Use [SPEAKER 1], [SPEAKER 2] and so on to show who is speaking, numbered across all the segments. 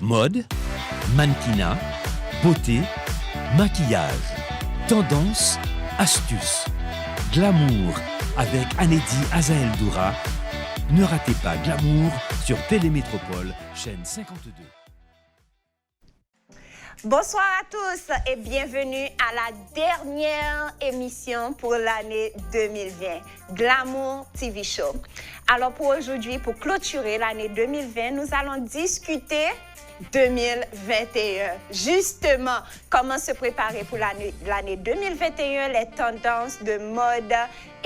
[SPEAKER 1] Mode, mannequinat, beauté, maquillage, tendance, astuces, glamour avec Anédi Azael Doura. Ne ratez pas Glamour sur Télémétropole, chaîne 52.
[SPEAKER 2] Bonsoir à tous et bienvenue à la dernière émission pour l'année 2020, Glamour TV Show. Alors pour aujourd'hui, pour clôturer l'année 2020, nous allons discuter 2021. Justement, comment se préparer pour l'année 2021, les tendances de mode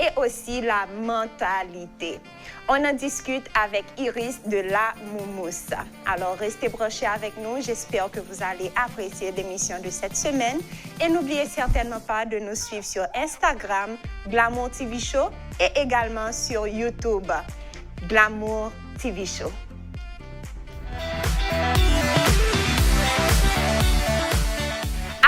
[SPEAKER 2] et aussi la mentalité. On en discute avec Iris de La Moumousse. Alors, restez branchés avec nous. J'espère que vous allez apprécier l'émission de cette semaine. Et n'oubliez certainement pas de nous suivre sur Instagram, Glamour TV Show, et également sur YouTube, Glamour TV Show.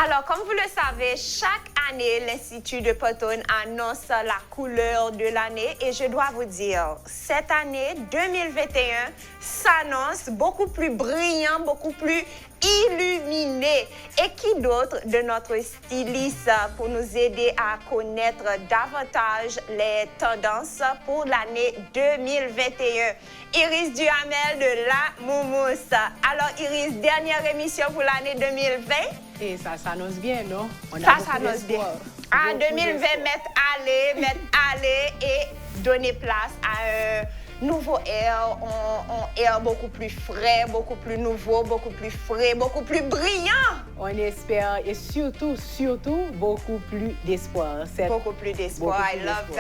[SPEAKER 2] Alors, comme vous le savez, chaque année, l'Institut de Pantone annonce la couleur de l'année. Et je dois vous dire, cette année 2021 s'annonce beaucoup plus brillant, beaucoup plus illuminé. Et qui d'autre de notre styliste pour nous aider à connaître davantage les tendances pour l'année 2021? Iris Duhamel de La Moumousse. Alors Iris, dernière émission pour l'année 2020.
[SPEAKER 3] Et ça s'annonce bien, non?
[SPEAKER 2] Ça s'annonce bien. En 2020, mettre aller et donner place à un nouveau air, un air beaucoup plus frais, beaucoup plus nouveau, beaucoup plus frais, beaucoup plus brillant.
[SPEAKER 3] On espère et surtout, beaucoup plus d'espoir.
[SPEAKER 2] Beaucoup plus d'espoir. I love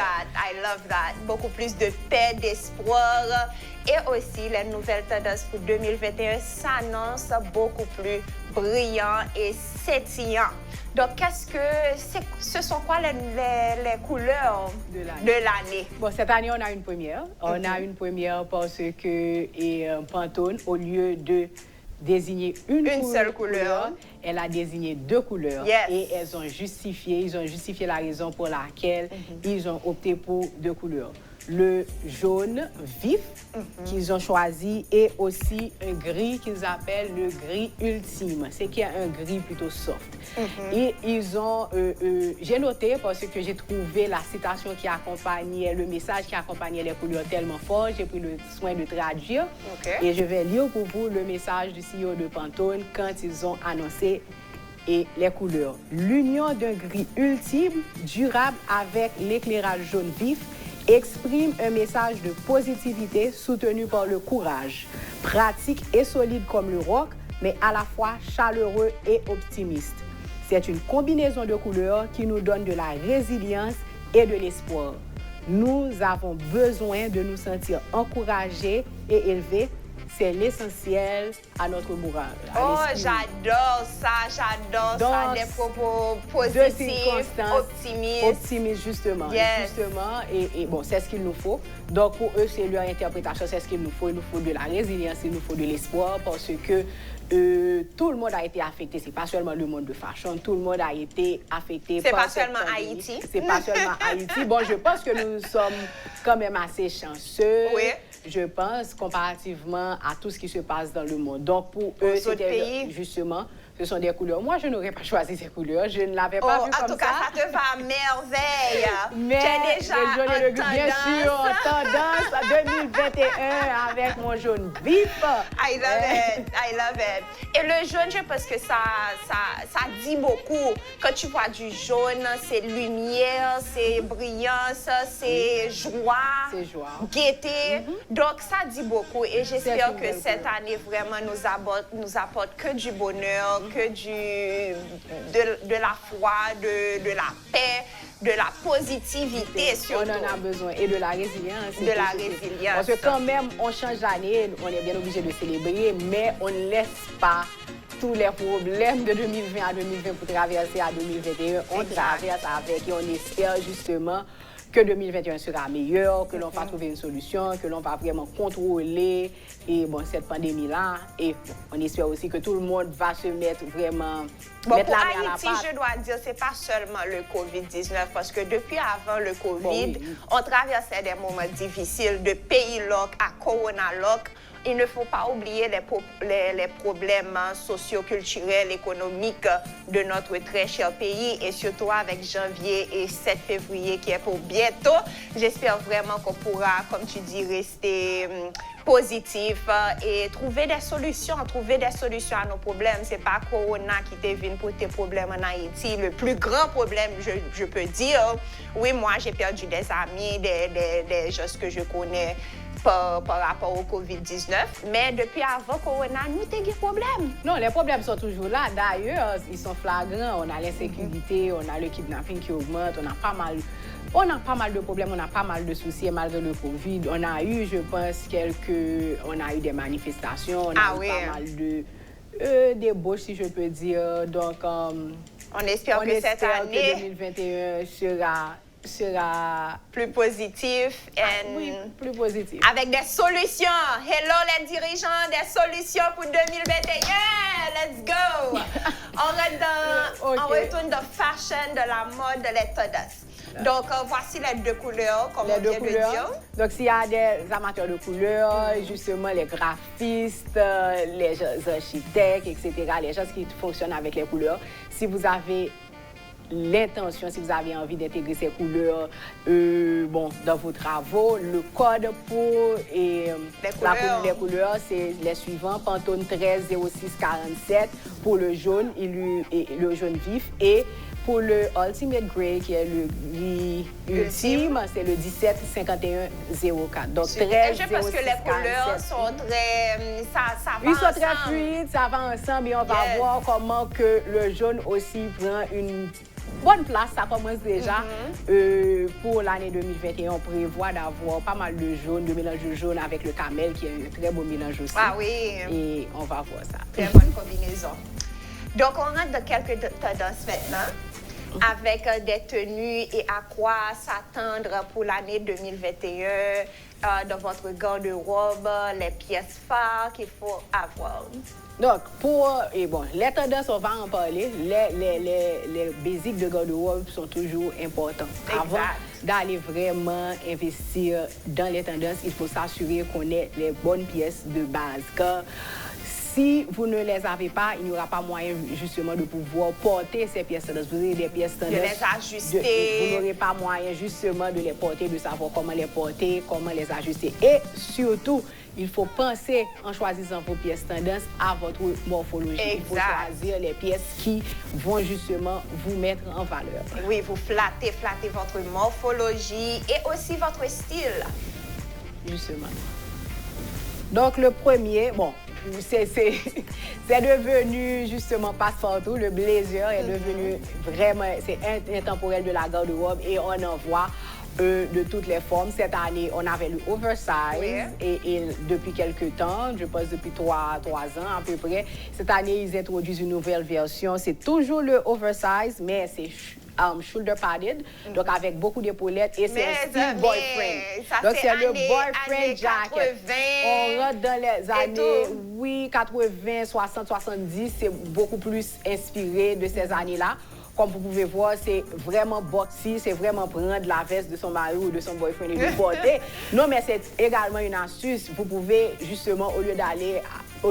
[SPEAKER 2] that. Beaucoup plus de paix, d'espoir. Et aussi, les nouvelles tendances pour 2021 s'annoncent beaucoup plus brillant et sétillant. Donc, ce sont quoi les couleurs de l'année?
[SPEAKER 3] Bon, cette année, on a une première. On a une première parce que Pantone, au lieu de désigner une seule couleur, elle a désigné deux couleurs.
[SPEAKER 2] Yes.
[SPEAKER 3] Et ils ont justifié la raison pour laquelle ils ont opté pour deux couleurs. Le jaune vif qu'ils ont choisi et aussi un gris qu'ils appellent le gris ultime. C'est qu'il y a un gris plutôt soft. Et ils ont, j'ai noté parce que j'ai trouvé la citation qui accompagnait, le message qui accompagnait les couleurs tellement fort, j'ai pris le soin de traduire. Et je vais lire pour vous le message du CEO de Pantone quand ils ont annoncé et les couleurs. L'union d'un gris ultime, durable avec l'éclairage jaune vif, exprime un message de positivité soutenu par le courage, pratique et solide comme le roc, mais à la fois chaleureux et optimiste. C'est une combinaison de couleurs qui nous donne de la résilience et de l'espoir. Nous avons besoin de nous sentir encouragés et élevés. C'est l'essentiel à notre moral.
[SPEAKER 2] Oh, j'adore ça, des propos positifs, optimistes.
[SPEAKER 3] Optimistes, justement.
[SPEAKER 2] Yes.
[SPEAKER 3] Justement, et bon, c'est ce qu'il nous faut. Donc, pour eux, c'est leur interprétation, c'est ce qu'il nous faut. Il nous faut de la résilience, il nous faut de l'espoir, parce que tout le monde a été affecté. C'est pas seulement le monde de fashion, tout le monde a été affecté.
[SPEAKER 2] C'est pas seulement Haïti.
[SPEAKER 3] C'est pas seulement Haïti. Bon, je pense que nous sommes quand même assez chanceux.
[SPEAKER 2] Oui.
[SPEAKER 3] Je pense, comparativement à tout ce qui se passe dans le monde. Donc, pour eux, c'était justement, ce sont des couleurs. Moi, je n'aurais pas choisi ces couleurs. Je ne l'avais pas vu comme ça.
[SPEAKER 2] En tout cas, ça te va à merveille.
[SPEAKER 3] Mais
[SPEAKER 2] tu es déjà
[SPEAKER 3] le jaune bien sûr, en tendance à 2021 avec mon jaune vif.
[SPEAKER 2] I love it. Et le jaune, je pense que ça dit beaucoup. Quand tu vois du jaune, c'est lumière, c'est brillance, c'est joie.
[SPEAKER 3] C'est joie.
[SPEAKER 2] Gaieté. Donc, ça dit beaucoup. Et j'espère que cette année, vraiment, nous apporte que du bonheur, que de la foi, de la paix, de la positivité surtout.
[SPEAKER 3] On en a besoin. Et de la résilience.
[SPEAKER 2] De la résilience.
[SPEAKER 3] Parce que quand même, on change d'année, on est bien obligé de célébrer, mais on ne laisse pas tous les problèmes de 2020 à 2020 pour traverser à 2021. On traverse avec et on espère justement que 2021 sera meilleur, que l'on va trouver une solution, que l'on va vraiment contrôler cette pandémie-là. Et on espère aussi que tout le monde va se mettre vraiment...
[SPEAKER 2] Bon, pour Haïti, je dois dire, c'est pas seulement le COVID-19, parce que depuis avant le COVID, on traversait des moments difficiles de pays lock à Corona lock. il ne faut pas oublier les problèmes socio-culturels, économiques de notre très cher pays et surtout avec janvier et 7 février qui est pour bientôt. J'espère vraiment qu'on pourra, comme tu dis, rester positif et trouver des solutions à nos problèmes. C'est pas Corona qui t'est venu pour tes problèmes en Haïti. Le plus grand problème, je peux dire, oui, moi, j'ai perdu des amis, des gens que je connais par rapport au COVID-19. Mais depuis avant Corona, nous avons des problèmes.
[SPEAKER 3] Non, les problèmes sont toujours là. D'ailleurs, ils sont flagrants. On a l'insécurité, on a le kidnapping qui augmente, on a pas mal de problèmes, on a pas mal de soucis malgré le Covid. On a eu, je pense, on a eu des manifestations, on a eu pas mal de débauches, si je peux dire. Donc,
[SPEAKER 2] on espère que cette année,
[SPEAKER 3] que 2021 sera
[SPEAKER 2] plus positif
[SPEAKER 3] oui, plus positif.
[SPEAKER 2] Avec des solutions. Hello les dirigeants, des solutions pour 2021. Let's go. On retourne dans fashion, de la mode, les tendances. Donc, voici les deux couleurs, comme on vient de dire.
[SPEAKER 3] Donc, s'il y a des amateurs de couleurs, justement les graphistes, les architectes, etc., les gens qui fonctionnent avec les couleurs, si vous avez l'intention, si vous avez envie d'intégrer ces couleurs dans vos travaux, le code pour les couleurs, c'est les suivants. Pantone 13 06 47 pour le jaune et le jaune vif. Et pour le Ultimate Grey, qui est le gris ultime, c'est le 17 51 04. Donc 13 06 47. Je pense que les couleurs sont très... ça va ensemble. Ils sont très fluides, ça va ensemble et on va voir comment que le jaune aussi prend une bonne place. Ça commence déjà. Pour l'année 2021, on prévoit d'avoir pas mal de jaune, de mélange de jaune avec le camel, qui est un très beau mélange aussi.
[SPEAKER 2] Ah oui.
[SPEAKER 3] Et on va voir ça.
[SPEAKER 2] Très bonne combinaison. Donc, on rentre dans quelques tendances maintenant, avec des tenues et à quoi s'attendre pour l'année 2021 dans votre garde-robe, les pièces phares qu'il faut avoir.
[SPEAKER 3] Donc, les tendances, on va en parler. Les basiques de garde-robe sont toujours importants. Avant d'aller vraiment investir dans les tendances, il faut s'assurer qu'on ait les bonnes pièces de base. Car si vous ne les avez pas, il n'y aura pas moyen justement de pouvoir porter ces pièces tendances. Vous avez des pièces tendances.
[SPEAKER 2] De les ajuster.
[SPEAKER 3] Vous n'aurez pas moyen justement de les porter, de savoir comment les porter, comment les ajuster. Et surtout, il faut penser en choisissant vos pièces tendances à votre morphologie.
[SPEAKER 2] Exact.
[SPEAKER 3] Il faut choisir les pièces qui vont justement vous mettre en valeur.
[SPEAKER 2] Oui, vous flattez votre morphologie et aussi votre style.
[SPEAKER 3] Justement. Donc, le premier, c'est devenu justement passe-partout. Le blazer est devenu vraiment, c'est intemporel de la garde-robe et on en voit de toutes les formes. Cette année, on avait le oversize et depuis quelques temps, je pense depuis 3 ans à peu près, cette année, ils introduisent une nouvelle version. C'est toujours le oversize, mais c'est shoulder padded, donc avec beaucoup d'épaulettes et c'est un style boyfriend. Donc c'est le boyfriend jacket.
[SPEAKER 2] 80,
[SPEAKER 3] on rentre dans les années 80, 60, 70, c'est beaucoup plus inspiré de ces années-là. Comme vous pouvez voir, c'est vraiment boxy, c'est vraiment prendre la veste de son mari ou de son boyfriend et le porter. Non, mais c'est également une astuce. Vous pouvez justement, au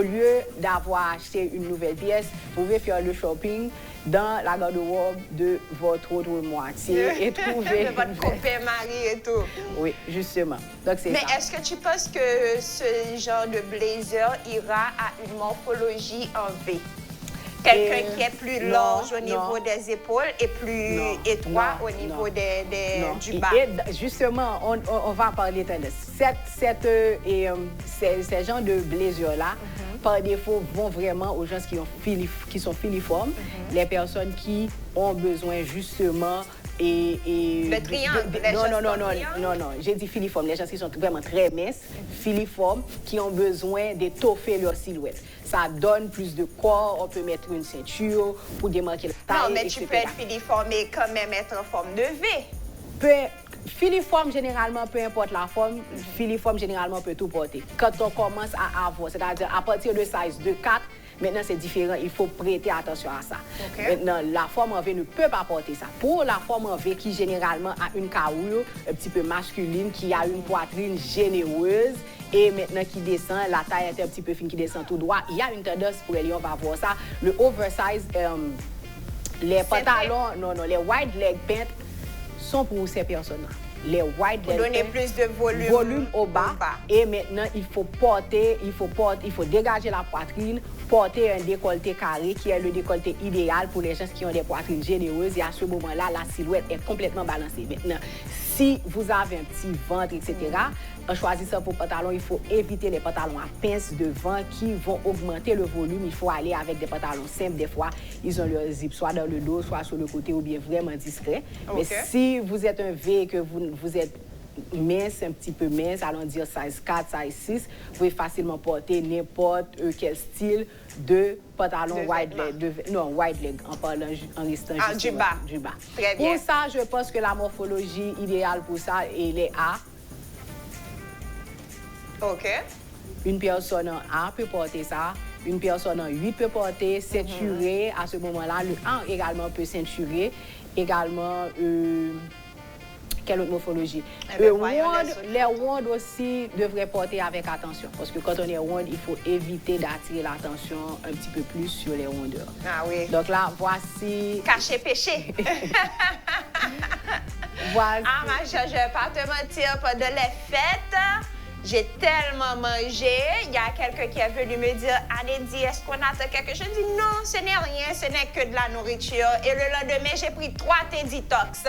[SPEAKER 3] lieu d'avoir acheté une nouvelle pièce, vous pouvez faire le shopping dans la garde-robe de votre autre moitié et trouver
[SPEAKER 2] de votre copain, mari et tout.
[SPEAKER 3] Oui, justement. Donc,
[SPEAKER 2] mais est-ce que tu penses que ce genre de blazer ira à une morphologie en V? Quelqu'un qui est plus large au niveau des épaules et plus étroit au niveau du bas.
[SPEAKER 3] Et justement, on va parler de ces genres de blazer-là, par défaut, vont vraiment aux gens qui sont filiformes, les personnes qui ont besoin justement
[SPEAKER 2] le triangle.
[SPEAKER 3] Non, j'ai dit filiformes, les gens qui sont vraiment très minces, filiformes, qui ont besoin d'étoffer leur silhouette. Ça donne plus de corps, on peut mettre une ceinture pour démarquer la taille,
[SPEAKER 2] non, mais tu peux être filiforme et quand même être en forme de V.
[SPEAKER 3] Filiforme, généralement, peu importe la forme, filiforme, généralement, peut tout porter. Quand on commence à avoir, c'est-à-dire à partir de size de 4, Maintenant, c'est différent. Il faut prêter attention à ça.
[SPEAKER 2] OK.
[SPEAKER 3] Maintenant, la forme en V ne peut pas porter ça. Pour la forme en V qui, généralement, a une carrure un petit peu masculine, qui a une poitrine généreuse, et maintenant qui descend, la taille est un petit peu fine, qui descend tout droit, il y a une tendance pour elle, on va voir ça. Le oversize, les pantalons, non, les wide leg pants sont pour ces personnes-là. Les wide leg
[SPEAKER 2] donner
[SPEAKER 3] pants,
[SPEAKER 2] plus de
[SPEAKER 3] volume au bas. Et maintenant, il faut dégager la poitrine, porter un décolleté carré qui est le décolleté idéal pour les gens qui ont des poitrines généreuses. Et à ce moment-là, la silhouette est complètement balancée. Maintenant, si vous avez un petit ventre, etc., en choisissant vos pantalons, il faut éviter les pantalons à pince devant qui vont augmenter le volume. Il faut aller avec des pantalons simples. Des fois, ils ont leur zip soit dans le dos, soit sur le côté ou bien vraiment discret. Mais si vous êtes un V et que vous êtes mince, un petit peu mince, allons dire size 4, size 6, vous pouvez facilement porter n'importe quel style de pantalon wide leg, en parlant en restant
[SPEAKER 2] du bas. Très bien.
[SPEAKER 3] Pour ça, je pense que la morphologie idéale pour ça, elle est A.
[SPEAKER 2] OK.
[SPEAKER 3] Une personne en A peut porter ça. Une personne en 8 peut porter, ceinturé. À ce moment-là, le 1 également peut ceinturer. Également, quelle autre morphologie? Les wands aussi devraient porter avec attention. Parce que quand on est wand, il faut éviter d'attirer l'attention un petit peu plus sur les rondeurs.
[SPEAKER 2] Ah oui.
[SPEAKER 3] Donc là, voici...
[SPEAKER 2] Caché péché.
[SPEAKER 3] Voici...
[SPEAKER 2] Ah, ma chère, je vais pas te mentir, pendant les fêtes, j'ai tellement mangé. Il y a quelqu'un qui est venu me dire, Anedi, est-ce qu'on attend quelque chose? Je dis non, ce n'est rien, ce n'est que de la nourriture. Et le lendemain, j'ai pris 3 thés détox.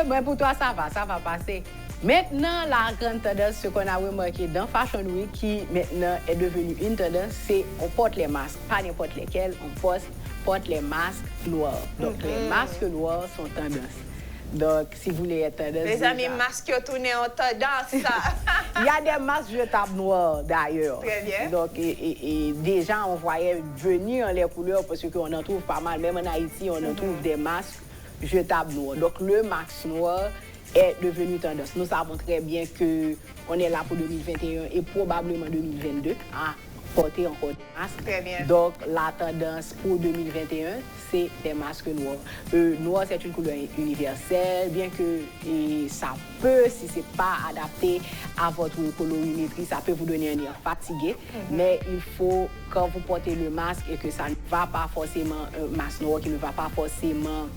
[SPEAKER 3] Ben pour toi, ça va passer. Maintenant, la grande tendance, ce qu'on a remarqué dans Fashion Week, qui maintenant est devenue une tendance, c'est on porte les masques, pas n'importe lesquels, on porte les masques noirs. Donc, les masques noirs sont tendance. Donc, si vous voulez être tendance...
[SPEAKER 2] Les amis, masques ont tourné en tendance.
[SPEAKER 3] Il y a des masques jetables noirs, d'ailleurs.
[SPEAKER 2] Très bien.
[SPEAKER 3] Donc, et déjà, on voyait venir les couleurs, parce qu'on en trouve pas mal. Même en Haïti, on en trouve des masques jetables noirs. Donc, le masque noir est devenu tendance. Nous savons très bien qu'on est là pour 2021 et probablement 2022 à porter encore des masques.
[SPEAKER 2] Très bien.
[SPEAKER 3] Donc, la tendance pour 2021, c'est des masques noirs. Noir, c'est une couleur universelle, bien que ça peut, si ce n'est pas adapté à votre colorimétrie, ça peut vous donner un air fatigué. Mais il faut, quand vous portez le masque et que ça ne va pas forcément, un masque noir qui ne va pas forcément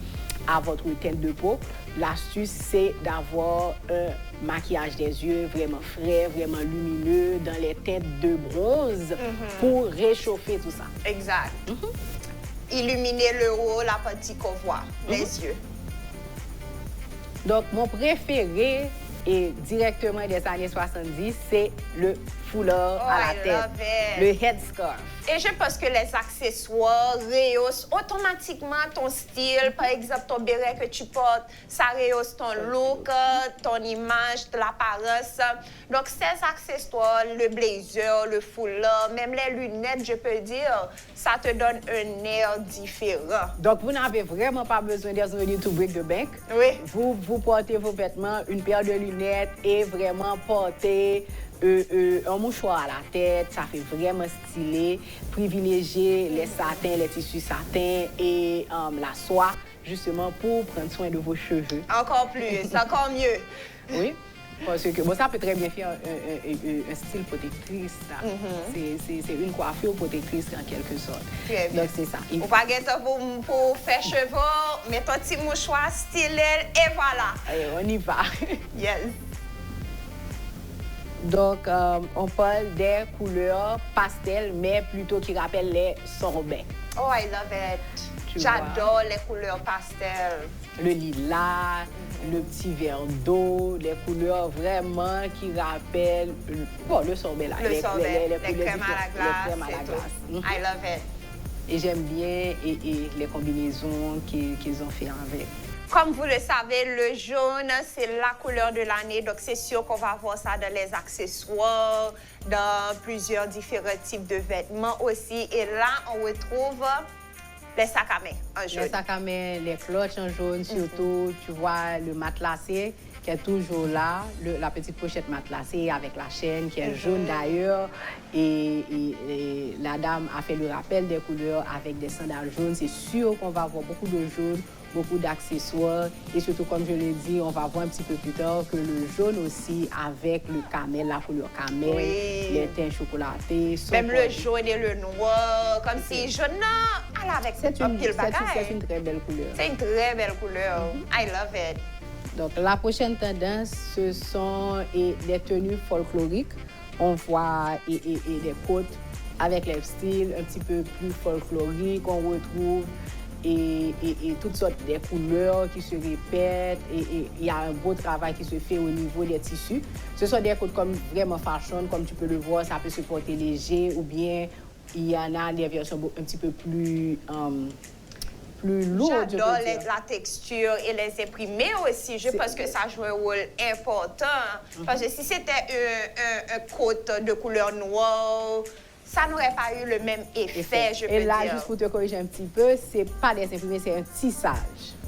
[SPEAKER 3] à votre teinte de peau, l'astuce, c'est d'avoir un maquillage des yeux vraiment frais, vraiment lumineux, dans les teintes de bronze pour réchauffer tout ça.
[SPEAKER 2] Exact. Illuminer le haut, la partie qu'on voit, les yeux.
[SPEAKER 3] Donc, mon préféré, et directement des années 70, c'est le foulard à la tête, le headscarf.
[SPEAKER 2] Et je pense que les accessoires rehaussent automatiquement ton style. Par exemple, ton béret que tu portes, ça rehausse ton look, ton image, l'apparence. Donc, ces accessoires, le blazer, le foulard, même les lunettes, je peux dire, ça te donne un air différent.
[SPEAKER 3] Donc, vous n'avez vraiment pas besoin d'être venu to break the bank.
[SPEAKER 2] Oui.
[SPEAKER 3] Vous portez vos vêtements, une paire de lunettes et vraiment porter un mouchoir à la tête, ça fait vraiment stylé. Privilégier les satins, les tissus satins et la soie, justement pour prendre soin de vos cheveux.
[SPEAKER 2] Encore plus, encore mieux.
[SPEAKER 3] Oui, parce que bon, ça peut très bien faire un style protectrice. C'est une coiffure protectrice en quelque sorte.
[SPEAKER 2] Très bien.
[SPEAKER 3] Donc c'est ça.
[SPEAKER 2] Ou pas pour faire cheveux, mets ton petit mouchoir stylé et voilà.
[SPEAKER 3] Allez, on y va.
[SPEAKER 2] Yes.
[SPEAKER 3] Donc, on parle des couleurs pastel, mais plutôt qui rappellent les sorbets.
[SPEAKER 2] Oh, I love it. J'adore les couleurs pastel.
[SPEAKER 3] Le lilas, le petit verre d'eau, les couleurs vraiment qui rappellent le sorbet là.
[SPEAKER 2] Le sorbet, les
[SPEAKER 3] crèmes
[SPEAKER 2] à la glace. I love it.
[SPEAKER 3] Et j'aime bien les combinaisons qu'ils ont fait avec.
[SPEAKER 2] Comme vous le savez, le jaune, c'est la couleur de l'année. Donc, c'est sûr qu'on va voir ça dans les accessoires, dans plusieurs différents types de vêtements aussi. Et là, on retrouve les sacs à main en jaune.
[SPEAKER 3] Les sacs à main, les clutches en jaune surtout. Tu vois, le matelassé qui est toujours là, la petite pochette matelassée avec la chaîne qui est jaune d'ailleurs. Et la dame a fait le rappel des couleurs avec des sandales jaunes. C'est sûr qu'on va avoir beaucoup de jaune, beaucoup d'accessoires. Et surtout, comme je l'ai dit, on va voir un petit peu plus tard que le jaune aussi avec le camel, la couleur camel, les teints chocolatés.
[SPEAKER 2] Même le jaune et le noir, comme si jaune, elle avec
[SPEAKER 3] c'est une très belle couleur.
[SPEAKER 2] C'est une très belle couleur. I love it.
[SPEAKER 3] Donc, la prochaine tendance, ce sont des tenues folkloriques. On voit des côtes avec les styles un petit peu plus folkloriques. On retrouve et toutes sortes de couleurs qui se répètent. Et il y a un beau travail qui se fait au niveau des tissus. Ce sont des côtes comme vraiment fashion, comme tu peux le voir. Ça peut se porter léger ou bien il y en a des versions un petit peu plus lourdes.
[SPEAKER 2] J'adore la texture et les imprimés aussi. Je pense que ça joue un rôle important. Parce que si c'était un coat de couleur noire, ça n'aurait pas eu le même effet, je peux dire.
[SPEAKER 3] Et là, juste pour te corriger un petit peu, c'est pas des imprimés, c'est un tissage,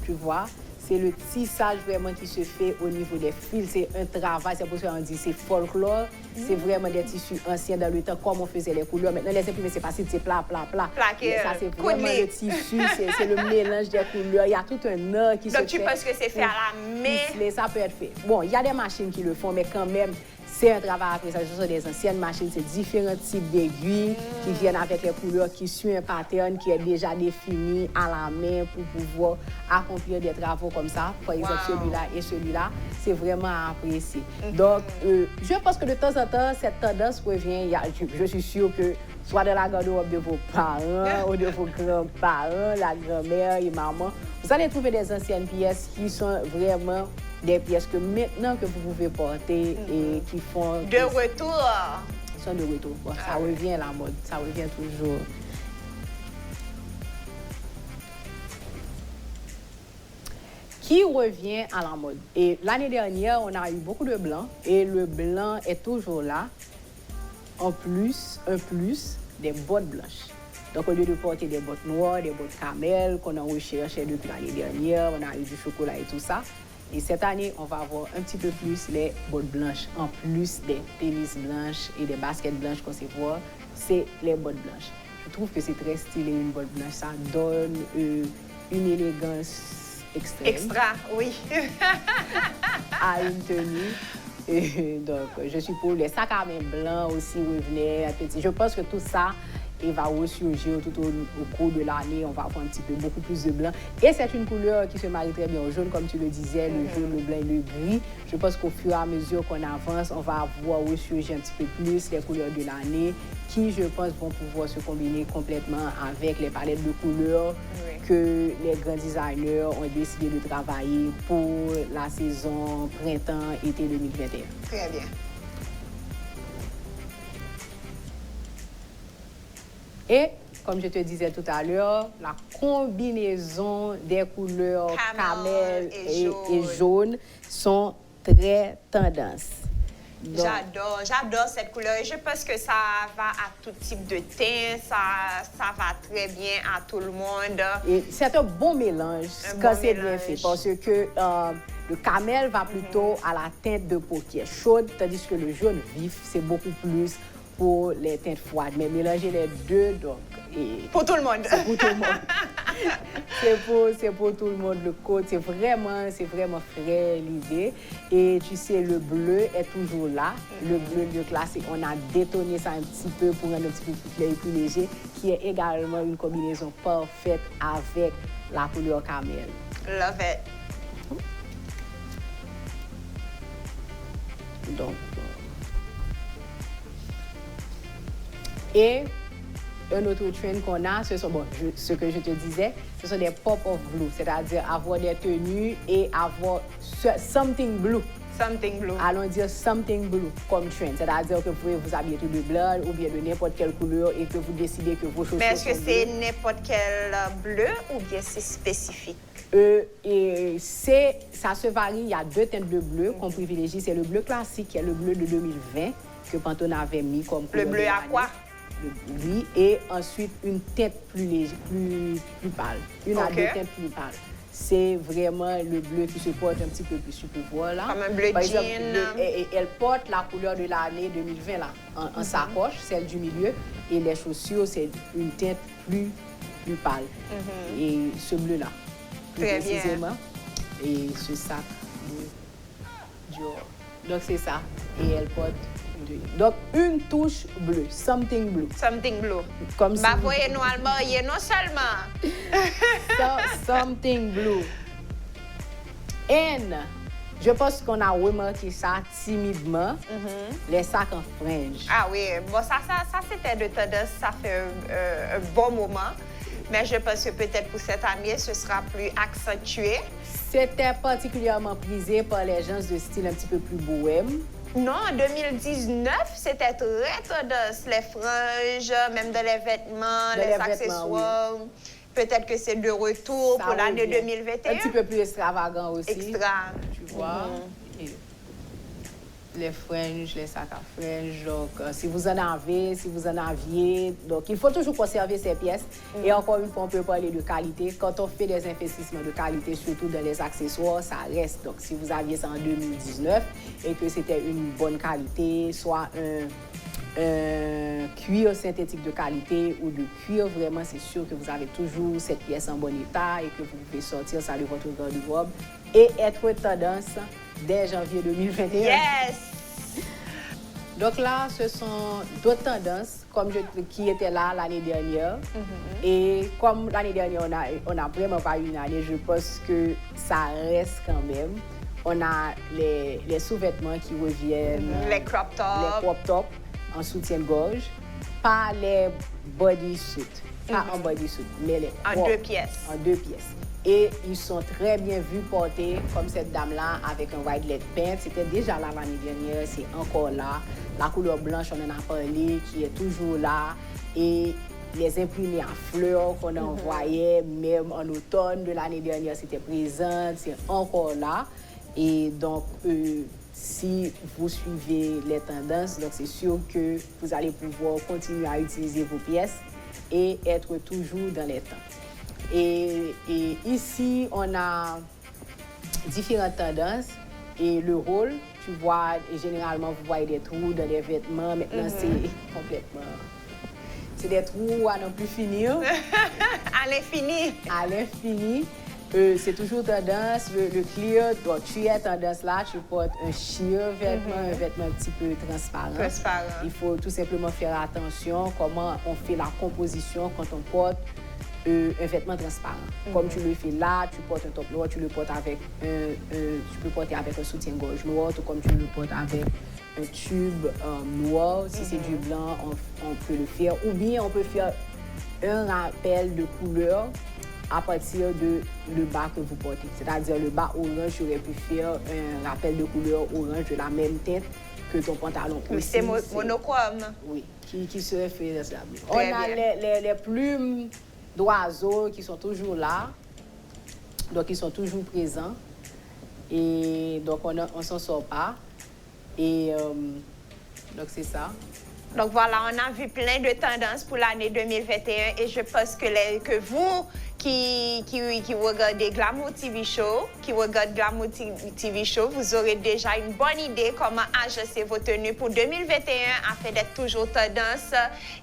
[SPEAKER 3] tu vois. C'est le tissage vraiment qui se fait au niveau des fils. C'est un travail, c'est pour ça qu'on dit c'est folklore. C'est vraiment des tissus anciens dans le temps, comme on faisait les couleurs. Maintenant, les imprimés, c'est facile, c'est plat.
[SPEAKER 2] Plaqué,
[SPEAKER 3] ça, c'est vraiment le tissu, c'est le mélange des couleurs. Il y a tout un art qui se fait.
[SPEAKER 2] Donc, tu penses que c'est fait à la main?
[SPEAKER 3] Ça peut être fait. Bon, il y a des machines qui le font, mais quand même, c'est un travail après ça. Ce sont des anciennes machines, c'est différents types d'aiguilles qui viennent avec les couleurs, qui suivent un pattern qui est déjà défini à la main pour pouvoir accomplir des travaux comme ça. Par exemple, celui-là et celui-là, c'est vraiment à apprécier. Donc, je pense que de temps en temps, cette tendance revient. Je suis sûre que soit dans la garde-robe de vos parents ou de vos grands-parents, la grand-mère et maman, vous allez trouver des anciennes pièces qui sont vraiment des pièces que maintenant que vous pouvez porter et qui font...
[SPEAKER 2] De retour.
[SPEAKER 3] Ils sont de retour. Bon, ça revient à la mode, ça revient toujours. Qui revient à la mode? Et l'année dernière, on a eu beaucoup de blanc et le blanc est toujours là. En plus, des bottes blanches. Donc, au lieu de porter des bottes noires, des bottes camel qu'on a recherché depuis l'année dernière, on a eu du chocolat et tout ça. Et cette année, on va avoir un petit peu plus les bottes blanches, en plus des tennis blanches et des baskets blanches qu'on sait voir, c'est les bottes blanches. Je trouve que c'est très stylé, une botte blanche. Ça donne une élégance extrême.
[SPEAKER 2] Extra, oui.
[SPEAKER 3] À une tenue. Et donc, je suis pour les sacs à main blancs aussi revenaient. Je pense que tout ça, il va ressurgir tout au cours de l'année. On va avoir un petit peu beaucoup plus de blanc. Et c'est une couleur qui se marie très bien au jaune, comme tu le disais, le jaune, le blanc et le gris. Je pense qu'au fur et à mesure qu'on avance, on va voir ressurgir un petit peu plus les couleurs de l'année qui, je pense, vont pouvoir se combiner complètement avec les palettes de couleurs que les grands designers ont décidé de travailler pour la saison printemps-été 2021.
[SPEAKER 2] Très bien.
[SPEAKER 3] Et, comme je te disais tout à l'heure, la combinaison des couleurs camel et jaune sont très tendances.
[SPEAKER 2] J'adore cette couleur et je pense que ça va à tout type de teint, ça va très bien à tout le monde.
[SPEAKER 3] Et c'est un bon mélange quand c'est bien fait parce que le camel va plutôt à la teinte de peau qui est chaude, tandis que le jaune vif, c'est beaucoup plus pour les teintes froides. Mais mélanger les deux, donc...
[SPEAKER 2] Pour tout le monde.
[SPEAKER 3] C'est pour tout le monde. c'est pour tout le monde. Le code, c'est vraiment frais l'idée. Et tu sais, le bleu est toujours là. Le bleu, le classique, on a détonné ça un petit peu pour rendre un petit peu plus léger, qui est également une combinaison parfaite avec la couleur camel.
[SPEAKER 2] Love it.
[SPEAKER 3] Donc, et un autre trend qu'on a, ce que je te disais, ce sont des pop-off blue, c'est-à-dire avoir des tenues et avoir something blue.
[SPEAKER 2] Something blue.
[SPEAKER 3] Allons dire something blue comme trend, c'est-à-dire que vous pouvez vous habiller tout de blanc ou bien de n'importe quelle couleur et que vous décidez que vos chaussures sont bleues.
[SPEAKER 2] Mais est-ce que c'est n'importe quel bleu ou bien c'est spécifique?
[SPEAKER 3] Ça se varie, il y a deux teintes de bleu qu'on privilégie, c'est le bleu classique, qui est le bleu de 2020 que Pantone avait mis comme couleur.
[SPEAKER 2] Le bleu à quoi?
[SPEAKER 3] Et ensuite une teinte plus légère, plus pâle. Une à deux teintes plus pâles. c'est vraiment le bleu qui se porte un petit peu plus. Tu peux voir là.
[SPEAKER 2] Comme un bleu
[SPEAKER 3] Par exemple,
[SPEAKER 2] jean.
[SPEAKER 3] elle porte la couleur de l'année 2020 là, en sacoche, celle du milieu. Et les chaussures, c'est une teinte plus pâle. Et ce bleu-là, plus
[SPEAKER 2] Très bien.
[SPEAKER 3] précisément. Et ce sac Dior. Donc c'est ça. Et elle porte donc une touche bleue, something blue.
[SPEAKER 2] Something blue.
[SPEAKER 3] Comme si
[SPEAKER 2] Bah, voyez-nous allemand, non seulement.
[SPEAKER 3] something blue. And je pense qu'on a remarqué ça timidement, les sacs en fringe.
[SPEAKER 2] Ah oui, bon, ça c'était de tendance, ça fait un bon moment. Mais je pense que peut-être pour cette année, ce sera plus accentué.
[SPEAKER 3] C'était particulièrement prisé par les gens de style un petit peu plus bohème.
[SPEAKER 2] Non, en 2019, c'était très tendance. Les franges, même dans les vêtements, les accessoires. Oui. Peut-être que c'est de retour
[SPEAKER 3] Ça
[SPEAKER 2] pour l'année
[SPEAKER 3] revient.
[SPEAKER 2] 2021.
[SPEAKER 3] Un petit peu plus extravagant aussi.
[SPEAKER 2] Extra.
[SPEAKER 3] Tu vois. Et les fringes, les sacs à fringes. Donc, si vous en aviez, donc il faut toujours conserver ces pièces. Et encore une fois, on peut parler de qualité. Quand on fait des investissements de qualité, surtout dans les accessoires, ça reste. Donc, si vous aviez ça en 2019 et que c'était une bonne qualité, soit un cuir synthétique de qualité ou de cuir, vraiment, c'est sûr que vous avez toujours cette pièce en bon état et que vous pouvez sortir ça de votre garde-robe et être tendance dès janvier 2021.
[SPEAKER 2] Yes!
[SPEAKER 3] Donc là, ce sont d'autres tendances qui étaient là l'année dernière. Et comme l'année dernière, on a vraiment pas eu une année, je pense que ça reste quand même. On a les sous-vêtements qui reviennent.
[SPEAKER 2] Les crop tops.
[SPEAKER 3] En soutien-gorge, pas les bodysuits, pas en bodysuit, mais les
[SPEAKER 2] en deux pièces.
[SPEAKER 3] En 2 pièces. Et ils sont très bien vus portés comme cette dame-là avec un white lead paint. C'était déjà là l'année dernière, c'est encore là. La couleur blanche, on en a parlé, qui est toujours là. Et les imprimés à fleurs qu'on envoyait même en automne de l'année dernière, c'était présent, c'est encore là. Et donc, si vous suivez les tendances, donc c'est sûr que vous allez pouvoir continuer à utiliser vos pièces et être toujours dans les temps. Et ici, on a différentes tendances et le rôle, tu vois, et généralement, vous voyez des trous dans les vêtements. Maintenant, c'est complètement... C'est des trous à n'en plus finir.
[SPEAKER 2] À l'infini.
[SPEAKER 3] À l'infini. C'est toujours tendance, le clear, donc tu es tendance là, tu portes un sheer vêtement, un vêtement un petit peu transparent. Il faut tout simplement faire attention comment on fait la composition quand on porte un vêtement transparent. Comme tu le fais là, tu portes un top noir, tu le portes avec tu peux porter avec un soutien-gorge noir, tout comme tu le portes avec un tube noir. Si c'est du blanc, on peut le faire. Ou bien on peut faire un rappel de couleur à partir de le bas que vous portez. C'est-à-dire le bas orange, j'aurais pu faire un rappel de couleur orange de la même teinte que ton pantalon.
[SPEAKER 2] Mais c'est monochrome.
[SPEAKER 3] Oui, qui serait faisable. On a les plumes d'oiseaux qui sont toujours là, donc ils sont toujours présents. Et donc on ne s'en sort pas. Et donc c'est ça.
[SPEAKER 2] Donc voilà, on a vu plein de tendances pour l'année 2021 et je pense que vous qui regardez Glamour TV Show, vous aurez déjà une bonne idée comment ajuster vos tenues pour 2021 afin d'être toujours tendance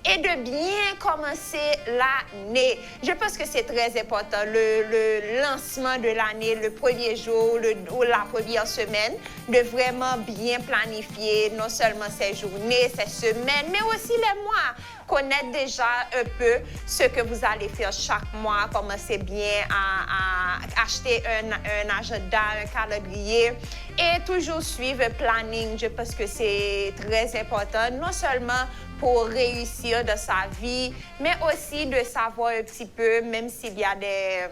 [SPEAKER 2] et de bien commencer l'année. Je pense que c'est très important, le lancement de l'année, le premier jour ou la première semaine, de vraiment bien planifier non seulement ces journées, ces semaines, mais aussi les mois. Connaître déjà un peu ce que vous allez faire chaque mois, commencer bien à acheter un agenda, un calendrier et toujours suivre le planning. Je pense que c'est très important, non seulement pour réussir dans sa vie, mais aussi de savoir un petit peu, même s'il y a des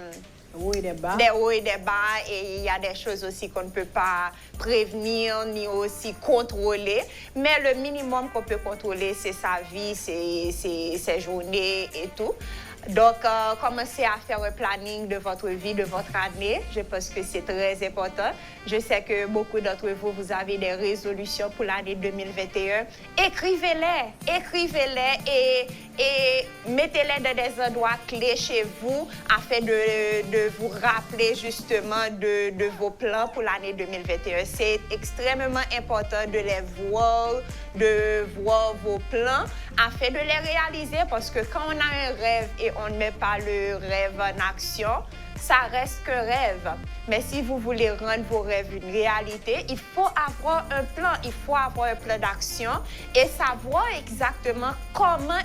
[SPEAKER 2] hauts et des bas. Des hauts et des bas, et il y a des choses aussi qu'on ne peut pas prévenir ni aussi contrôler. Mais le minimum qu'on peut contrôler, c'est sa vie, ses journées et tout. Donc, commencez à faire un planning de votre vie, de votre année. Je pense que c'est très important. Je sais que beaucoup d'entre vous, vous avez des résolutions pour l'année 2021. Écrivez-les et mettez-les dans des endroits clés chez vous afin de vous rappeler justement de vos plans pour l'année 2021. C'est extrêmement important de les voir, de voir vos plans afin de les réaliser parce que quand on a un rêve et on ne met pas le rêve en action, ça reste qu'un rêve. Mais si vous voulez rendre vos rêves une réalité, il faut avoir un plan, il faut avoir un plan d'action et savoir exactement comment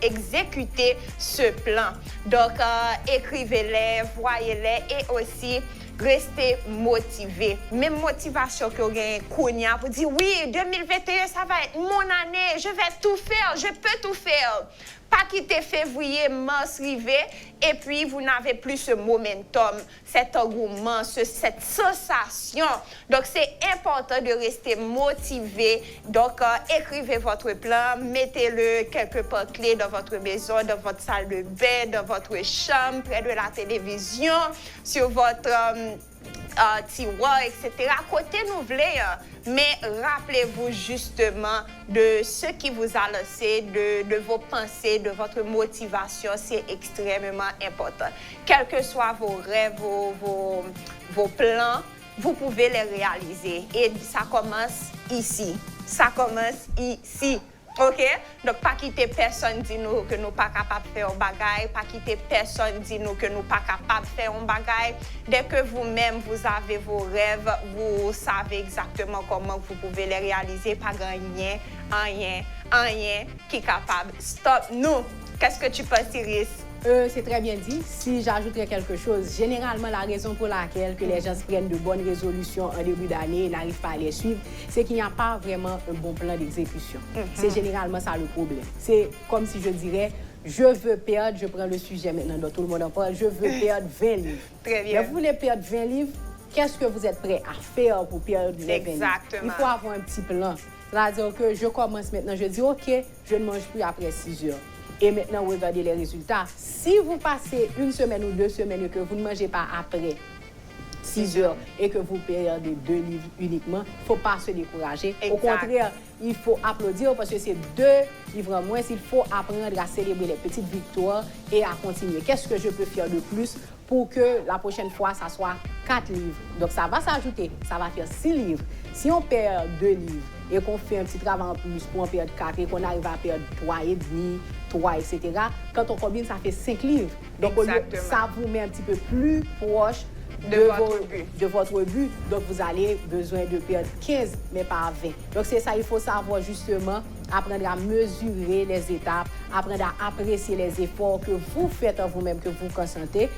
[SPEAKER 2] exécuter ce plan. Donc, écrivez-les, voyez-les et aussi restez motivé. Même motivation que vous avez Kounia pour dire oui, 2021, ça va être mon année, je vais tout faire, je peux tout faire. Pas quitter février, mars, rivet, et puis vous n'avez plus ce momentum, cet engouement, cette sensation. Donc, c'est important de rester motivé. Donc, écrivez votre plan, mettez-le quelque part clé dans votre maison, dans votre salle de bain, dans votre chambre, près de la télévision, sur votre tiroir, etc. Côté nouvelé, mais rappelez-vous justement de ce qui vous a lancé, de vos pensées, de votre motivation. C'est extrêmement important. Quels que soient vos rêves, vos plans, vous pouvez les réaliser. Et ça commence ici. Ça commence ici. OK? Donc, pas quitter personne dit nous que nous pas capables de faire un bagage, pas quitter personne dit nous que nous pas capables de faire un bagage. Dès que vous-même, vous avez vos rêves, vous savez exactement comment vous pouvez les réaliser, pas rien qui est capable. Stop, nous. Qu'est-ce que tu penses, Iris?
[SPEAKER 3] C'est très bien dit. Si j'ajouterais quelque chose, généralement, la raison pour laquelle que les gens prennent de bonnes résolutions en début d'année et n'arrivent pas à les suivre, c'est qu'il n'y a pas vraiment un bon plan d'exécution. C'est généralement ça le problème. C'est comme si je dirais, je veux perdre, je prends le sujet maintenant dont tout le monde en parle, je veux perdre 20 livres.
[SPEAKER 2] Très bien.
[SPEAKER 3] Vous voulez perdre 20 livres, qu'est-ce que vous êtes prêt à faire pour perdre les 20 livres?
[SPEAKER 2] Exactement.
[SPEAKER 3] Il faut avoir un petit plan. C'est-à-dire que je commence maintenant, je dis, OK, je ne mange plus après 6 heures. Et maintenant, regardez les résultats. Si vous passez 1 semaine ou 2 semaines et que vous ne mangez pas après 6 heures et que vous perdez 2 livres uniquement, il ne faut pas se décourager.
[SPEAKER 2] Exact.
[SPEAKER 3] Au contraire, il faut applaudir parce que c'est 2 livres en moins. Il faut apprendre à célébrer les petites victoires et à continuer. Qu'est-ce que je peux faire de plus pour que la prochaine fois, ça soit 4 livres? Donc, ça va s'ajouter. Ça va faire 6 livres. Si on perd 2 livres et qu'on fait un petit travail en plus pour en perdre 4 et qu'on arrive à perdre 3,5, 3, etc. Quand on combine, ça fait 5 livres. Donc, ça vous met un petit peu plus proche de votre but. Donc, vous allez besoin de perdre 15, mais pas 20. Donc, c'est ça, il faut savoir justement apprendre à mesurer les étapes, apprendre à apprécier les efforts que vous faites en vous-même, que vous consentez,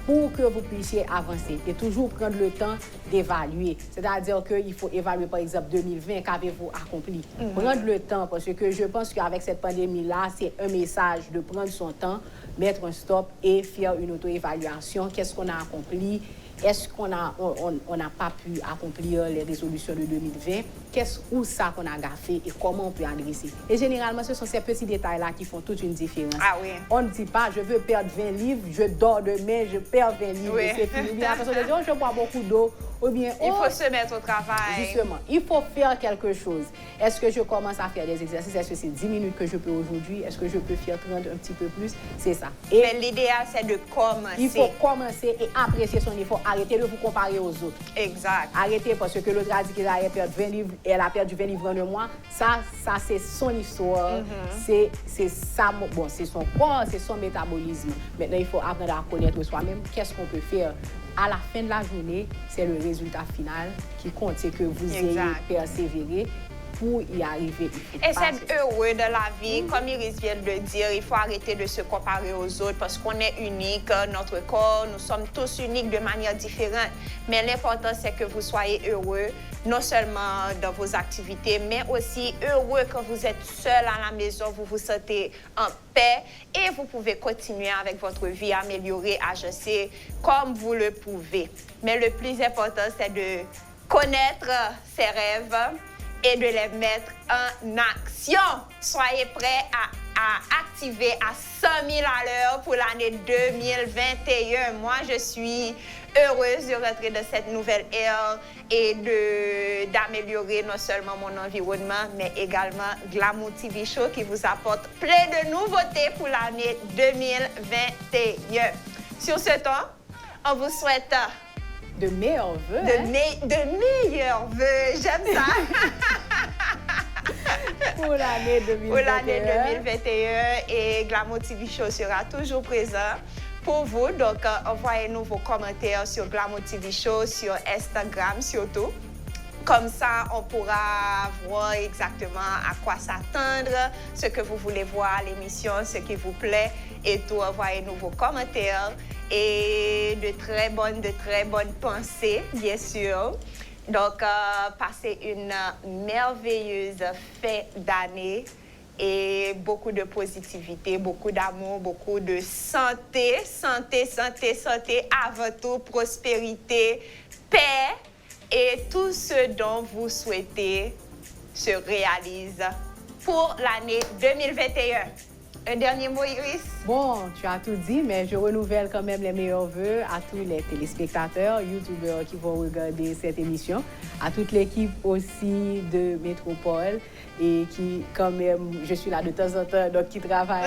[SPEAKER 3] pour que vous puissiez avancer et toujours prendre le temps d'évaluer. C'est-à-dire qu'il faut évaluer, par exemple, 2020, qu'avez-vous accompli? Prendre le temps, parce que je pense qu'avec cette pandémie-là, c'est un message de prendre son temps, mettre un stop et faire une auto-évaluation. Qu'est-ce qu'on a accompli? Est-ce qu'on n'a pas pu accomplir les résolutions de 2020? Où ça qu'on a gaffé et comment on peut adresser? Et généralement, ce sont ces petits détails-là qui font toute une différence.
[SPEAKER 2] Ah oui.
[SPEAKER 3] On ne dit pas, je veux perdre 20 livres, je dors demain, je perds 20 livres,
[SPEAKER 2] oui.
[SPEAKER 3] C'est fini. La personne dit, je bois beaucoup d'eau. Ou bien,
[SPEAKER 2] il faut se mettre au travail.
[SPEAKER 3] Justement, il faut faire quelque chose. Est-ce que je commence à faire des exercices? Est-ce que c'est 10 minutes que je peux aujourd'hui? Est-ce que je peux faire 30 un petit peu plus? C'est ça.
[SPEAKER 2] Mais l'idéal, c'est de commencer.
[SPEAKER 3] Il faut commencer et apprécier son effort. Arrêtez de vous comparer aux autres.
[SPEAKER 2] Exact.
[SPEAKER 3] Arrêtez parce que l'autre a dit qu'elle allait perdre 20 livres et elle a perdu 20 livres en un mois. Ça c'est son histoire. C'est ça. Bon, c'est son corps, c'est son métabolisme. Maintenant, il faut apprendre à connaître soi-même. Qu'est-ce qu'on peut faire? À la fin de la journée, c'est le résultat final qui compte. C'est que vous ayez persévéré pour y arriver.
[SPEAKER 2] Et c'est heureux de la vie. Comme Iris vient de le dire, il faut arrêter de se comparer aux autres parce qu'on est unique. Notre corps, nous sommes tous uniques de manière différente. Mais l'important, c'est que vous soyez heureux, non seulement dans vos activités, mais aussi heureux quand vous êtes seul à la maison, vous vous sentez en paix et vous pouvez continuer avec votre vie, améliorer, agencer comme vous le pouvez. Mais le plus important, c'est de connaître ses rêves et de les mettre en action. Soyez prêts à activer à 100 000 à l'heure pour l'année 2021. Moi, je suis heureuse de rentrer dans cette nouvelle ère et d'améliorer non seulement mon environnement, mais également Glamour TV Show qui vous apporte plein de nouveautés pour l'année 2021. Sur ce temps, on vous souhaite
[SPEAKER 3] de meilleurs vœux.
[SPEAKER 2] De meilleurs vœux, j'aime ça.
[SPEAKER 3] Pour l'année 2021.
[SPEAKER 2] Pour l'année 2021 et Glamour TV Show sera toujours présent pour vous. Donc, envoyez-nous vos commentaires sur Glamour TV Show, sur Instagram surtout. Comme ça, on pourra voir exactement à quoi s'attendre, ce que vous voulez voir à l'émission, ce qui vous plaît et tout. Envoyez-nous vos commentaires et de très bonnes pensées, bien sûr. Donc, passez une merveilleuse fin d'année et beaucoup de positivité, beaucoup d'amour, beaucoup de santé, avant tout, prospérité, paix et tout ce dont vous souhaitez se réalise pour l'année 2021. Un dernier mot, Iris?
[SPEAKER 3] Bon, tu as tout dit, mais je renouvelle quand même les meilleurs vœux à tous les téléspectateurs, youtubeurs qui vont regarder cette émission, à toute l'équipe aussi de Métropole et qui, quand même, je suis là de temps en temps, donc qui travaille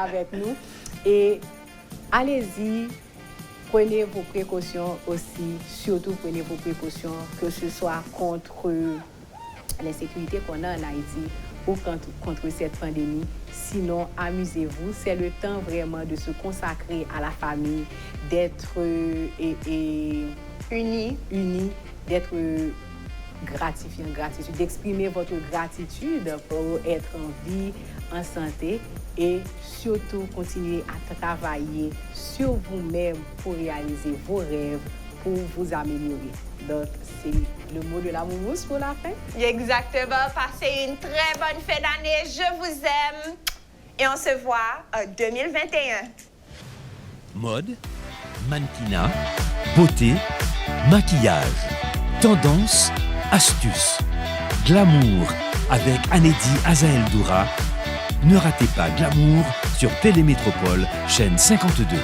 [SPEAKER 3] avec nous. Et allez-y, prenez vos précautions aussi, surtout prenez vos précautions, que ce soit contre l'insécurité qu'on a en Haïti ou contre cette pandémie. Sinon, amusez-vous. C'est le temps vraiment de se consacrer à la famille, d'être unis, d'être gratifiant, gratitude, d'exprimer votre gratitude pour être en vie, en santé et surtout continuer à travailler sur vous-même pour réaliser vos rêves, pour vous améliorer. Donc, c'est le mot de la moumouse pour la fin.
[SPEAKER 2] Exactement. Passez une très bonne fin d'année. Je vous aime. Et on se voit en 2021.
[SPEAKER 1] Mode, mannequinat, beauté, maquillage, tendance, astuces, glamour avec Anedi Azael Doura. Ne ratez pas Glamour sur Télémétropole, chaîne 52.